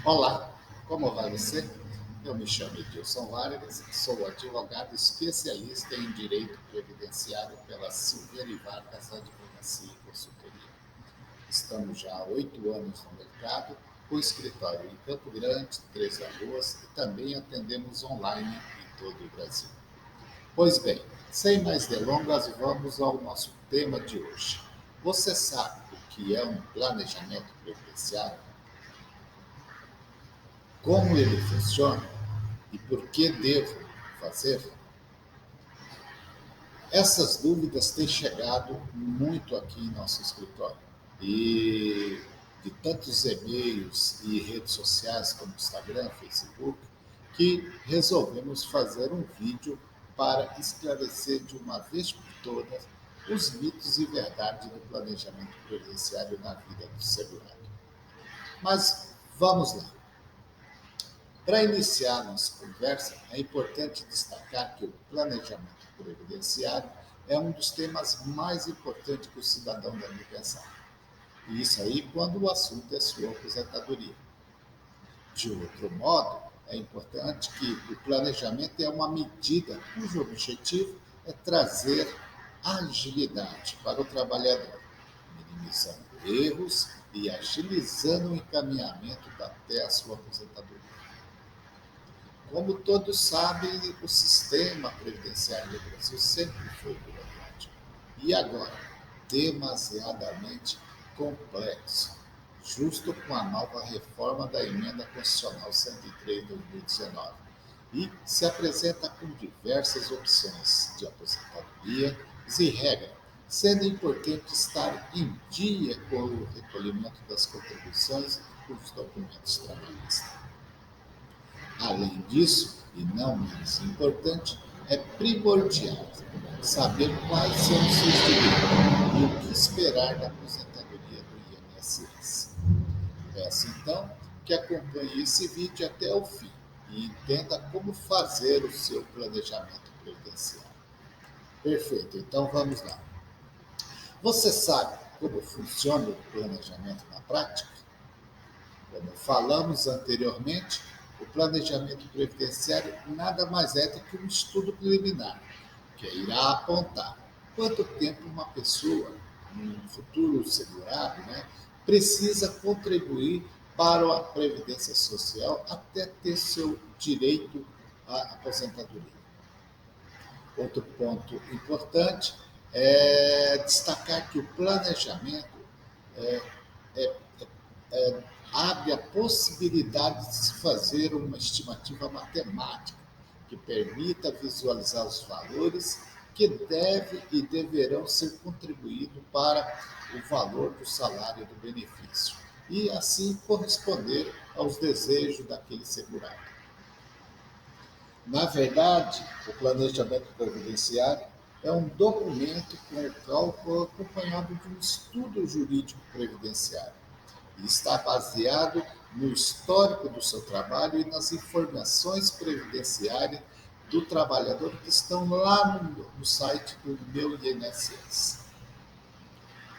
Olá, como vai você? Eu me chamo Edilson Vargas, sou advogado especialista em direito previdenciário pela Silveira e Vargas Advocacia e Consultoria. Estamos já há 8 anos no mercado, com escritório em Campo Grande, Três Lagoas e também atendemos online em todo o Brasil. Pois bem, sem mais delongas, vamos ao nosso tema de hoje. Você sabe o que é um planejamento previdenciário? Como ele funciona? E por que devo fazer? Essas dúvidas têm chegado muito aqui em nosso escritório. E de tantos e-mails e redes sociais como Instagram, Facebook, que resolvemos fazer um vídeo para esclarecer de uma vez por todas os mitos e verdades do planejamento previdenciário na vida do segurado. Mas vamos lá. Para iniciar nossa conversa, é importante destacar que o planejamento previdenciário é um dos temas mais importantes que o cidadão deve pensar. E isso aí quando o assunto é sua aposentadoria. De outro modo, é importante que o planejamento é uma medida cujo objetivo é trazer agilidade para o trabalhador, minimizando erros e agilizando o encaminhamento até a sua aposentadoria. Como todos sabem, o sistema previdenciário do Brasil sempre foi burocrático. E agora, demasiadamente complexo, justo com a nova reforma da Emenda Constitucional 103 de 2019. E se apresenta com diversas opções de aposentadoria e regra, sendo importante estar em dia com o recolhimento das contribuições e os documentos trabalhistas. Além disso, e não menos importante, é primordial saber quais são os seus direitos e o que esperar da aposentadoria do INSS. Peço então que acompanhe esse vídeo até o fim e entenda como fazer o seu planejamento previdenciário. Perfeito, então vamos lá. Você sabe como funciona o planejamento na prática? Como falamos anteriormente, o planejamento previdenciário nada mais é do que um estudo preliminar, que irá apontar quanto tempo uma pessoa, um futuro segurado, precisa contribuir para a Previdência Social até ter seu direito à aposentadoria. Outro ponto importante é destacar que o planejamento é, é, abre a possibilidade de se fazer uma estimativa matemática que permita visualizar os valores que devem e deverão ser contribuídos para o valor do salário do benefício e assim corresponder aos desejos daquele segurado. Na verdade, o planejamento previdenciário é um documento com o cálculo acompanhado de um estudo jurídico previdenciário e está baseado no histórico do seu trabalho e nas informações previdenciárias do trabalhador que estão lá no site do Meu INSS.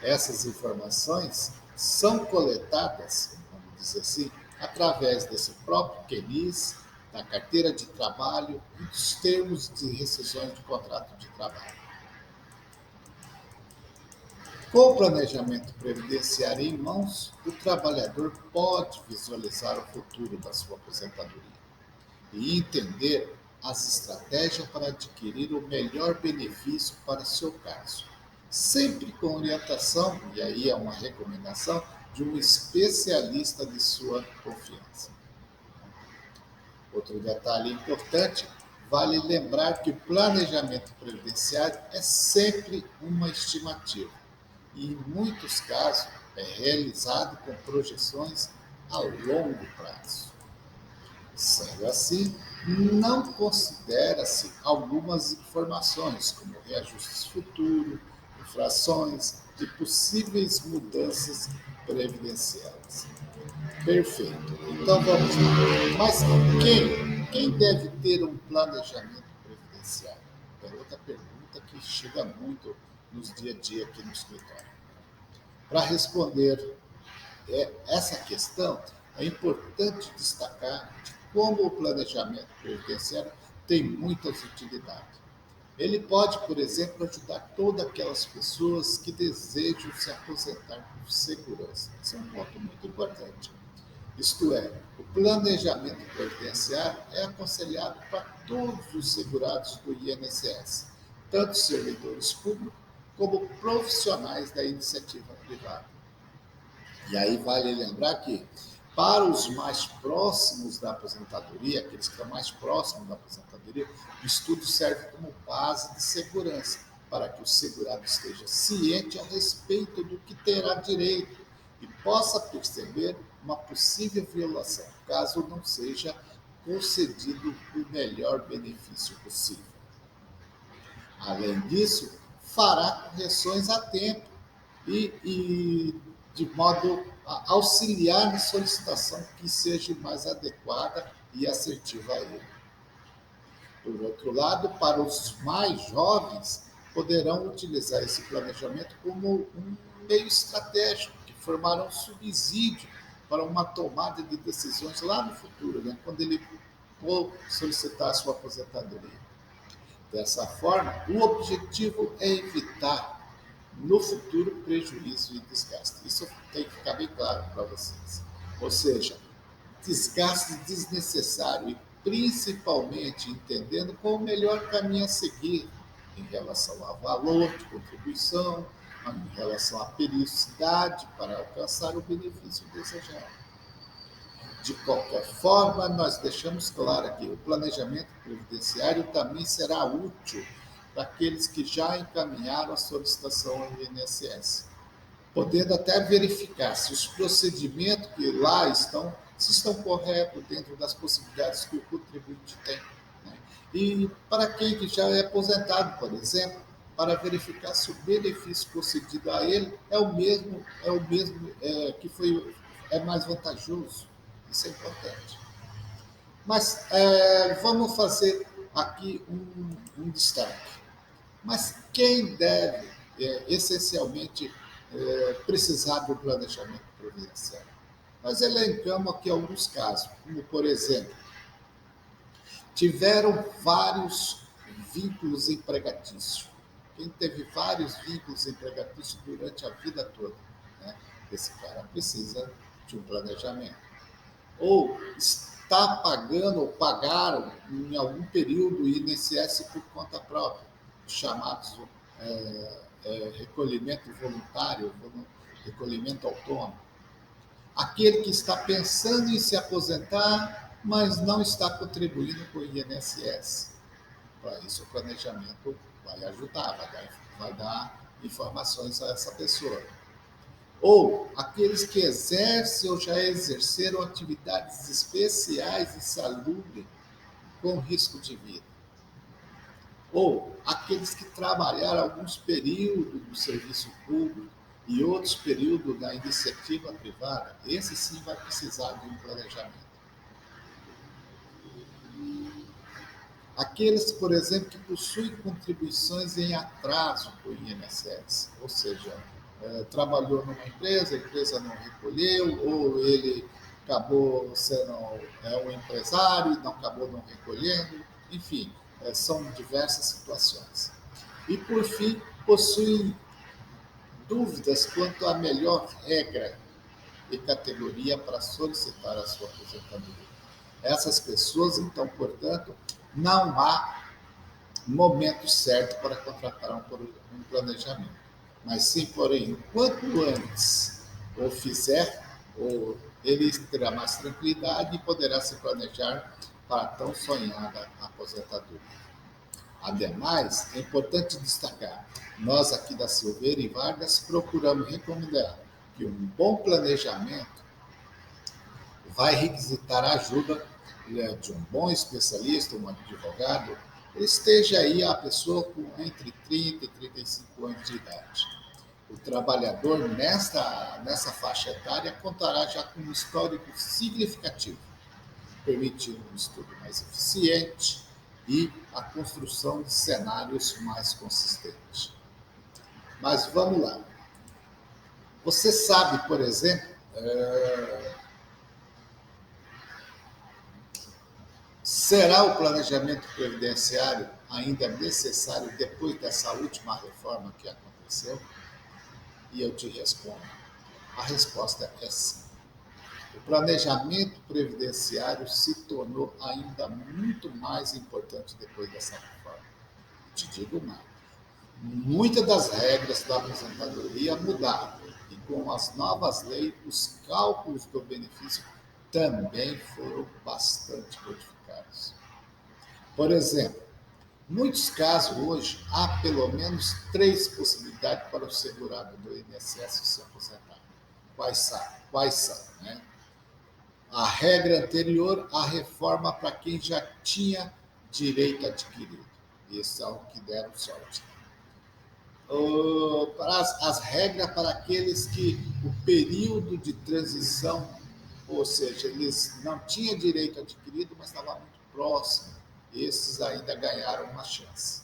Essas informações são coletadas, vamos dizer assim, através desse próprio QNIS, da carteira de trabalho e dos termos de rescisões de contrato de trabalho. Com o planejamento previdenciário em mãos, o trabalhador pode visualizar o futuro da sua aposentadoria e entender as estratégias para adquirir o melhor benefício para seu caso, sempre com orientação, e aí é uma recomendação, de um especialista de sua confiança. Outro detalhe importante, vale lembrar que o planejamento previdenciário é sempre uma estimativa e, em muitos casos, é realizado com projeções a longo prazo. Sendo assim, não considera-se algumas informações, como reajustes futuros, inflações e possíveis mudanças previdenciárias. Perfeito. Então vamos lá. Mas quem deve ter um planejamento previdenciário? É outra pergunta que chega muito nos dia a dia aqui no escritório. Para responder essa questão, é importante destacar como o planejamento previdenciário tem muitas utilidades. Ele pode, por exemplo, ajudar todas aquelas pessoas que desejam se aposentar com segurança. Isso é um ponto muito importante. Isto é, o planejamento previdenciário é aconselhado para todos os segurados do INSS, tanto servidores públicos como profissionais da iniciativa privada. E aí vale lembrar que, para os mais próximos da aposentadoria, aqueles que estão mais próximos da aposentadoria, o estudo serve como base de segurança, para que o segurado esteja ciente a respeito do que terá direito e possa perceber uma possível violação, caso não seja concedido o melhor benefício possível. Além disso, fará correções a tempo e de modo a auxiliar na solicitação que seja mais adequada e assertiva a ele. Por outro lado, para os mais jovens, poderão utilizar esse planejamento como um meio estratégico, que formará um subsídio para uma tomada de decisões lá no futuro, né, quando ele for solicitar a sua aposentadoria. Dessa forma, o objetivo é evitar no futuro prejuízo e desgaste. Isso tem que ficar bem claro para vocês. Ou seja, desgaste desnecessário e principalmente entendendo qual o melhor caminho a seguir em relação ao valor de contribuição, em relação à periodicidade para alcançar o benefício desejado. De qualquer forma, nós deixamos claro que o planejamento previdenciário também será útil para aqueles que já encaminharam a solicitação ao INSS, podendo até verificar se os procedimentos que lá estão, se estão corretos dentro das possibilidades que o contribuinte tem. Né? E para quem que já é aposentado, por exemplo, para verificar se o benefício concedido a ele é o mesmo que foi mais vantajoso. Isso é importante. Mas vamos fazer aqui um destaque. Mas quem deve, essencialmente, precisar do planejamento previdenciário? Nós elencamos aqui alguns casos, como, por exemplo, tiveram vários vínculos empregatícios. Quem teve vários vínculos empregatícios durante a vida toda, né? Esse cara precisa de um planejamento. Ou está pagando ou pagaram em algum período o INSS por conta própria, chamados recolhimento voluntário, recolhimento autônomo. Aquele que está pensando em se aposentar, mas não está contribuindo com o INSS. Para isso, o planejamento vai ajudar, vai dar informações a essa pessoa. Ou aqueles que exercem ou já exerceram atividades especiais e salubres com risco de vida. Ou aqueles que trabalharam alguns períodos no serviço público e outros períodos na iniciativa privada. Esse sim vai precisar de um planejamento. Aqueles, por exemplo, que possuem contribuições em atraso para o INSS, ou seja, trabalhou numa empresa, a empresa não recolheu, ou ele acabou sendo um empresário e acabou não recolhendo, enfim, são diversas situações. E, por fim, possuem dúvidas quanto à melhor regra e categoria para solicitar a sua aposentadoria. Essas pessoas, então, portanto, não há momento certo para contratar um planejamento. Mas sim, porém, quanto antes o fizer, ele terá mais tranquilidade e poderá se planejar para a tão sonhada aposentadoria. Ademais, é importante destacar, nós aqui da Silveira e Vargas procuramos recomendar que um bom planejamento vai requisitar a ajuda de um bom especialista, um advogado, esteja aí a pessoa com entre 30 e 35 anos de idade. O trabalhador nessa faixa etária contará já com um histórico significativo, permitindo um estudo mais eficiente e a construção de cenários mais consistentes. Mas vamos lá. Você sabe, por exemplo, Será o planejamento previdenciário ainda necessário depois dessa última reforma que aconteceu? E eu te respondo, a resposta é sim. O planejamento previdenciário se tornou ainda muito mais importante depois dessa reforma. Te digo mais. Muitas das regras da aposentadoria mudaram e com as novas leis, os cálculos do benefício também foram bastante modificados. Por exemplo, em muitos casos hoje há pelo menos 3 possibilidades para o segurado do INSS se aposentar. Quais são, né? A regra anterior à reforma para quem já tinha direito adquirido. Esses são que deram sorte. Para as regras para aqueles que o período de transição, ou seja, eles não tinham direito adquirido, mas estava muito próximo, esses ainda ganharam uma chance.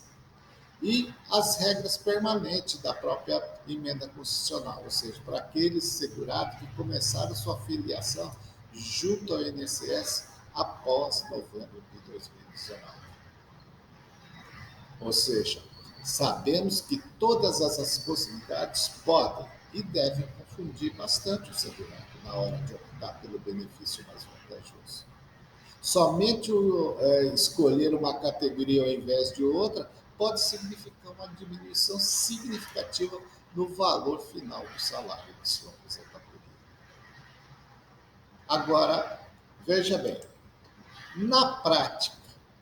E as regras permanentes da própria emenda constitucional, ou seja, para aqueles segurados que começaram sua filiação junto ao INSS após novembro de 2019. Ou seja, sabemos que todas essas possibilidades podem e devem confundir bastante o segurado na hora de optar pelo benefício mais vantajoso. Somente escolher uma categoria ao invés de outra pode significar uma diminuição significativa no valor final do salário de sua aposentadoria. Agora, veja bem, na prática,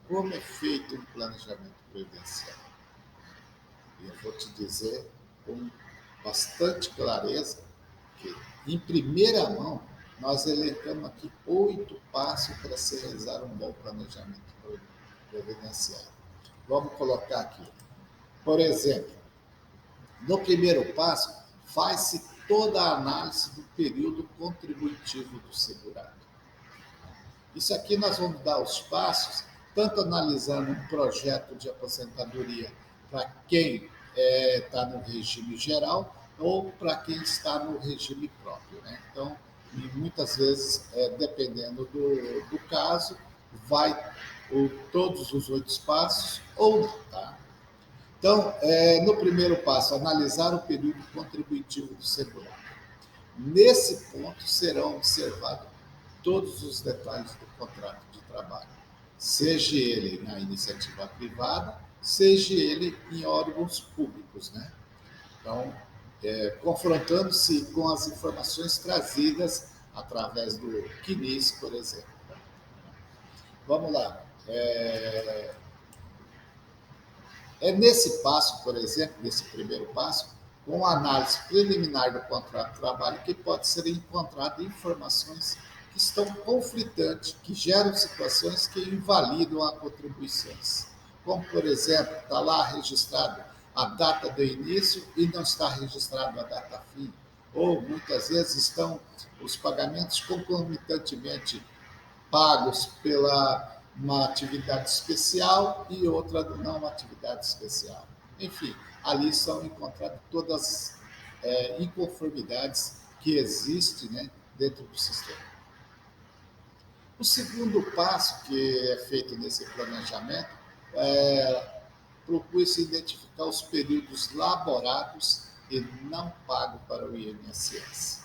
como é feito um planejamento previdenciário? Eu vou te dizer com bastante clareza que, em primeira mão, nós elencamos aqui 8 passos para se realizar um bom planejamento previdenciário. Vamos colocar aqui. Por exemplo, no primeiro passo, faz-se toda a análise do período contributivo do segurado. Isso aqui nós vamos dar os passos, tanto analisando um projeto de aposentadoria para quem está no regime geral ou para quem está no regime próprio, né? Então, muitas vezes, dependendo do caso, vai todos os 8 passos ou não, tá? Então, no primeiro passo, analisar o período contributivo do segurado. Nesse ponto serão observados todos os detalhes do contrato de trabalho, seja ele na iniciativa privada, seja ele em órgãos públicos, né? Então, confrontando-se com as informações trazidas através do CNIS, por exemplo. Vamos lá. Nesse passo, por exemplo, nesse primeiro passo, com a análise preliminar do contrato de trabalho, que pode ser encontrado informações que estão conflitantes, que geram situações que invalidam as contribuições. Como, por exemplo, está lá registrado a data do início e não está registrado a data fim. Ou, muitas vezes, estão os pagamentos concomitantemente pagos pela uma atividade especial e outra não uma atividade especial. Enfim, ali são encontradas todas as inconformidades que existem, né, dentro do sistema. O segundo passo que é feito nesse planejamento procura-se identificar os períodos laborados e não pagos para o INSS.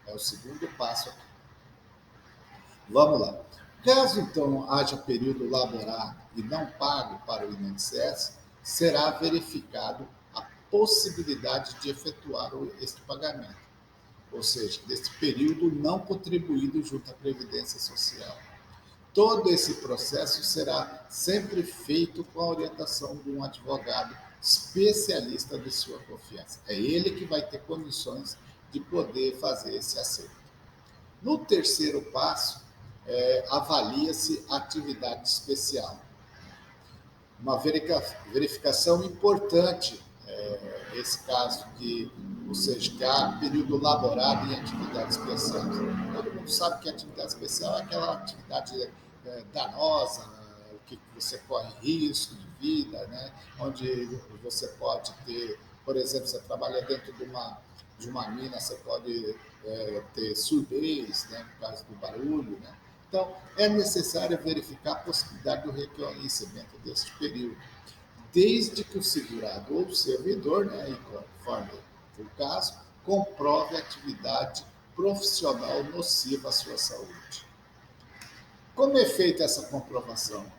É o segundo passo aqui. Vamos lá. Caso, então, haja período laborado e não pago para o INSS, será verificado a possibilidade de efetuar este pagamento, ou seja, deste período não contribuído junto à Previdência Social. Todo esse processo será sempre feito com a orientação de um advogado especialista de sua confiança. É ele que vai ter condições de poder fazer esse acerto. No terceiro passo, avalia-se a atividade especial. Uma verificação importante, esse caso ou seja, que há período laborado em atividade especial. Todo mundo sabe que a atividade especial é aquela atividade danosa, que você corre risco de vida, né? Onde você pode ter, por exemplo, você trabalha dentro de uma mina, você pode ter surdez, né, por causa do barulho, né? Então, é necessário verificar a possibilidade do reconhecimento deste período, desde que o segurado ou o servidor, né, e conforme for o caso, comprove a atividade profissional nociva à sua saúde. Como é feita essa comprovação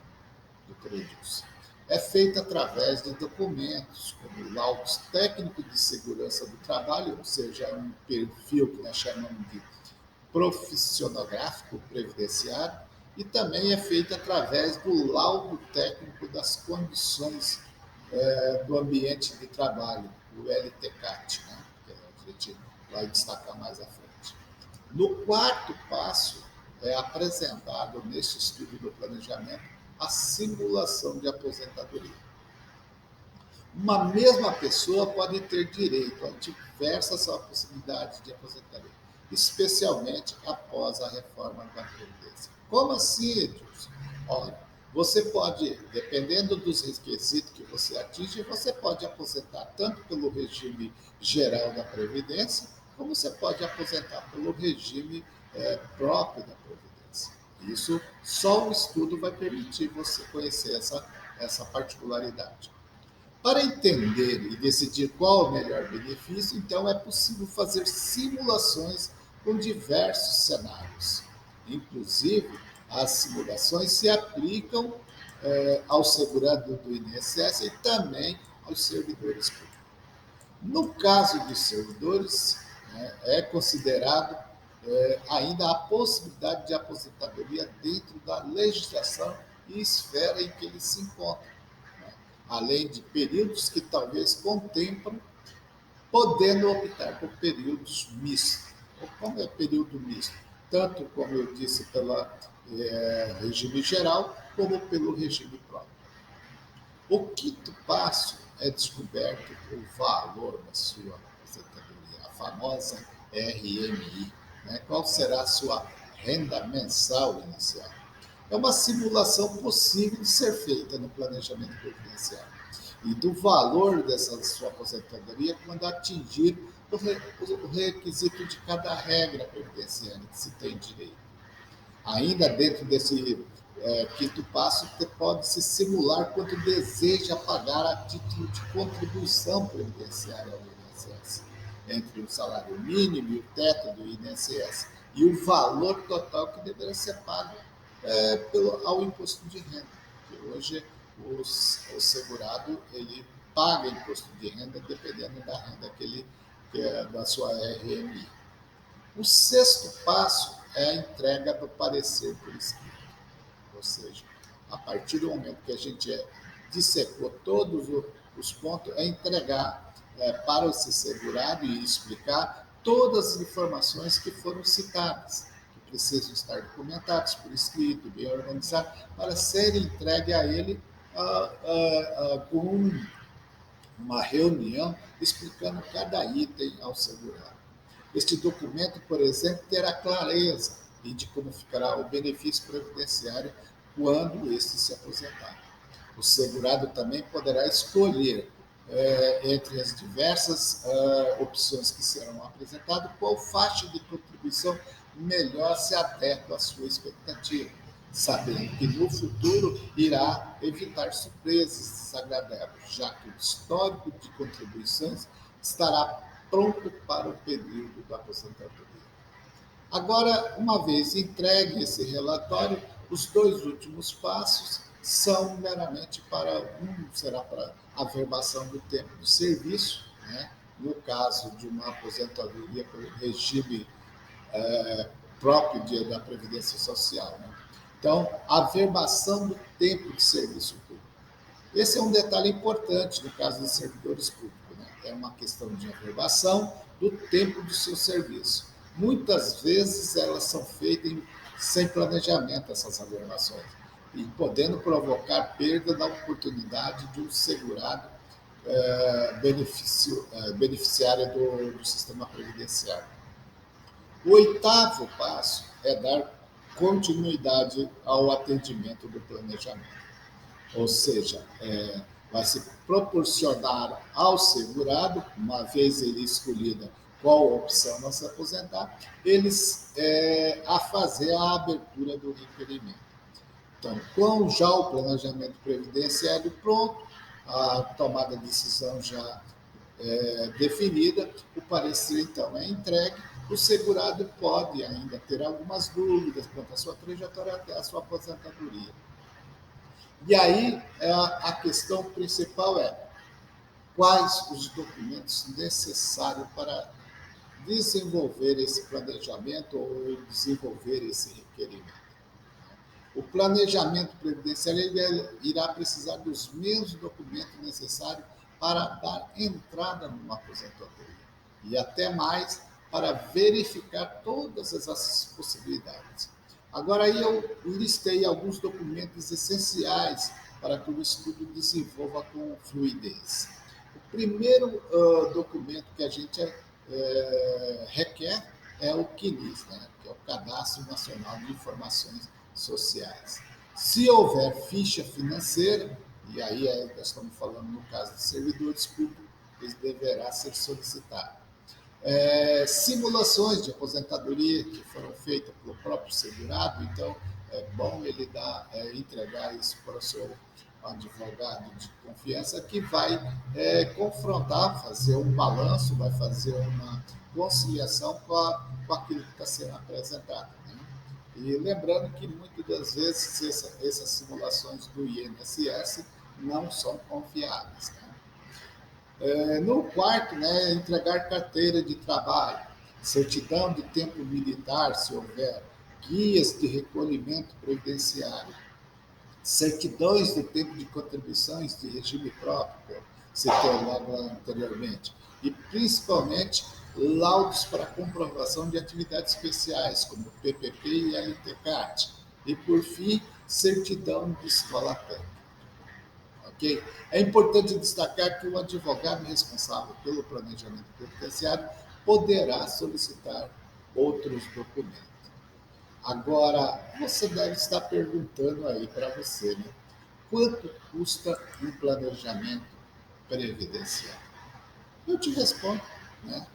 do CREDIUS? É feita através de documentos, como laudos técnicos de segurança do trabalho, ou seja, um perfil que nós chamamos de profissionográfico previdenciário, e também é feita através do laudo técnico das condições do ambiente de trabalho, o LTCAT, né? Que a gente vai destacar mais à frente. No quarto passo, é apresentado neste estudo do planejamento a simulação de aposentadoria. Uma mesma pessoa pode ter direito a diversas possibilidades de aposentadoria, especialmente após a reforma da Previdência. Como assim, Edilson? Olha, você pode, dependendo dos requisitos que você atinge, você pode aposentar tanto pelo regime geral da Previdência, como você pode aposentar pelo regime próprio da Previdência. Isso só o estudo vai permitir você conhecer essa particularidade. Para entender e decidir qual o melhor benefício, então é possível fazer simulações com diversos cenários. Inclusive, as simulações se aplicam ao segurado do INSS e também aos servidores públicos. No caso dos servidores, né, é considerado ainda a possibilidade de aposentadoria dentro da legislação e esfera em que ele se encontra, além de períodos que talvez contemplem, podendo optar por períodos mistos. Como é período misto? Tanto, como eu disse, pelo regime geral, como pelo regime próprio. O quinto passo é descoberto o valor da sua aposentadoria, a famosa RMI. Né? Qual será a sua renda mensal inicial? É uma simulação possível de ser feita no planejamento previdenciário e do valor dessa sua aposentadoria quando atingir o requisito de cada regra previdenciária que se tem direito. Ainda dentro desse quinto passo, pode-se simular quanto deseja pagar a título de contribuição previdenciária ao INSS, entre o salário mínimo e o teto do INSS, e o valor total que deverá ser pago ao imposto de renda, que hoje o segurado ele paga imposto de renda dependendo da renda da sua RMI. O sexto passo é a entrega do parecer por escrito, ou seja, a partir do momento que a gente dissecou todos os pontos, é entregar para esse segurado e explicar todas as informações que foram citadas, que precisam estar documentadas por escrito, bem organizadas, para serem entregue a ele com uma reunião explicando cada item ao segurado. Este documento, por exemplo, terá clareza de como ficará o benefício previdenciário quando este se aposentar. O segurado também poderá escolher, entre as diversas opções que serão apresentadas, qual faixa de contribuição melhor se adequa à sua expectativa, sabendo que no futuro irá evitar surpresas desagradáveis, já que o histórico de contribuições estará pronto para o período da aposentadoria. Agora, uma vez entregue esse relatório, os dois últimos passos são meramente será para a averbação do tempo de serviço, né? No caso de uma aposentadoria pelo regime próprio da Previdência Social. Né? Então, a averbação do tempo de serviço público. Esse é um detalhe importante no caso dos servidores públicos. Né? É uma questão de averbação do tempo do seu serviço. Muitas vezes elas são feitas sem planejamento, essas averbações, e podendo provocar perda da oportunidade de um segurado beneficiário do sistema previdenciário. O oitavo passo é dar continuidade ao atendimento do planejamento. Ou seja, vai se proporcionar ao segurado, uma vez ele escolhida qual opção não se aposentar, eles a fazer a abertura do requerimento. Então, com já o planejamento previdenciário pronto, a tomada de decisão já definida, o parecer então é entregue, o segurado pode ainda ter algumas dúvidas quanto à sua trajetória até a sua aposentadoria. E aí a questão principal é quais os documentos necessários para desenvolver esse planejamento ou desenvolver esse requerimento. O planejamento previdenciário irá precisar dos mesmos documentos necessários para dar entrada numa aposentadoria e até mais para verificar todas essas possibilidades. Agora aí eu listei alguns documentos essenciais para que o estudo desenvolva com fluidez. O primeiro documento que a gente requer é o CNIS, né, que é o Cadastro Nacional de Informações Sociais. Se houver ficha financeira, e aí nós estamos falando no caso de servidores públicos, ele deverá ser solicitado. Simulações de aposentadoria que foram feitas pelo próprio segurado, então é bom ele entregar isso para o seu advogado de confiança que vai confrontar, fazer um balanço, vai fazer uma conciliação com aquilo que está sendo apresentado. Né? E lembrando que muitas das vezes essas simulações do INSS não são confiáveis. Né? No quarto, né, entregar carteira de trabalho, certidão de tempo militar, se houver, guias de recolhimento previdenciário, certidões de tempo de contribuições de regime próprio, citei logo anteriormente, e principalmente laudos para comprovação de atividades especiais, como PPP e LTCAT, e por fim, certidão de escola técnica. Okay? É importante destacar que o advogado responsável pelo planejamento previdenciário poderá solicitar outros documentos. Agora, você deve estar perguntando aí para você, né? Quanto custa um planejamento previdenciário? Eu te respondo, né?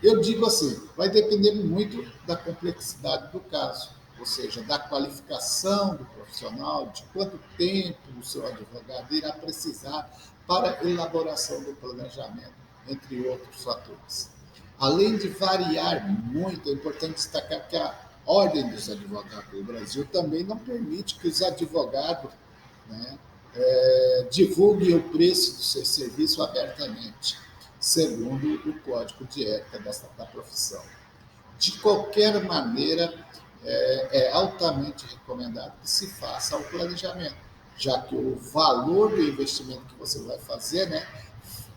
Eu digo assim, vai depender muito da complexidade do caso, ou seja, da qualificação do profissional, de quanto tempo o seu advogado irá precisar para a elaboração do planejamento, entre outros fatores. Além de variar muito, é importante destacar que a Ordem dos Advogados do Brasil também não permite que os advogados, né, divulguem o preço do seu serviço abertamente, segundo o Código de Ética da profissão. De qualquer maneira, é altamente recomendado que se faça o planejamento, já que o valor do investimento que você vai fazer, né,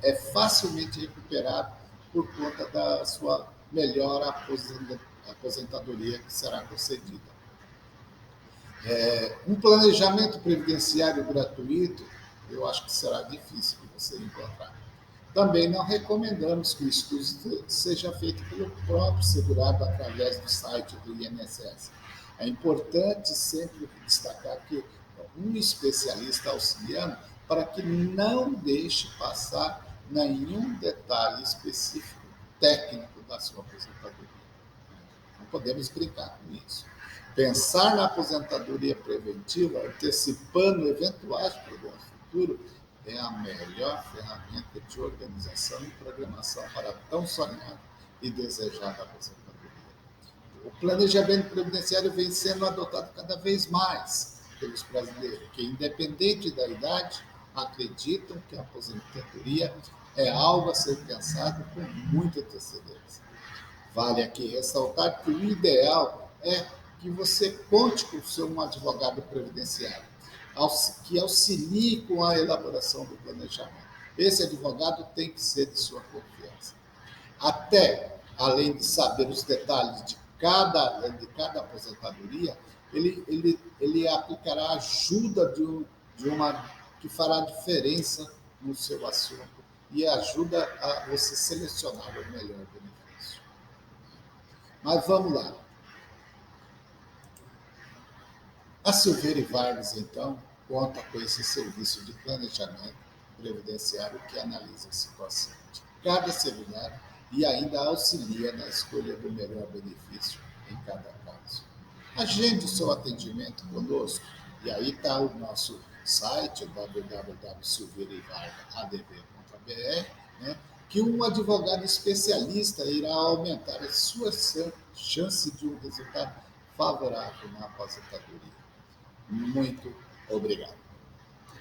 é facilmente recuperado por conta da sua melhor aposentadoria que será concedida. Um planejamento previdenciário gratuito, eu acho que será difícil de você encontrar. Também não recomendamos que o estudo seja feito pelo próprio segurado através do site do INSS. É importante sempre destacar que um especialista auxiliando para que não deixe passar nenhum detalhe específico técnico da sua aposentadoria. Não podemos brincar com isso. Pensar na aposentadoria preventiva, antecipando eventuais problemas futuros, é a melhor ferramenta de organização e programação para tão sonhada e desejada aposentadoria. O planejamento previdenciário vem sendo adotado cada vez mais pelos brasileiros, que, independente da idade, acreditam que a aposentadoria é algo a ser pensado com muita antecedência. Vale aqui ressaltar que o ideal é que você conte com o seu advogado previdenciário, que auxilie com a elaboração do planejamento. Esse advogado tem que ser de sua confiança. Até, além de saber os detalhes de cada aposentadoria, ele aplicará ajuda de uma que fará diferença no seu assunto e ajuda a você selecionar o melhor benefício. Mas vamos lá. A Silveira e Vargas, então, conta com esse serviço de planejamento previdenciário que analisa a situação de cada segurado e ainda auxilia na escolha do melhor benefício em cada caso. Agende o seu atendimento conosco, e aí está o nosso site, www.silveiravarga.adv.br, né, que um advogado especialista irá aumentar a sua chance de um resultado favorável na aposentadoria. Muito obrigado.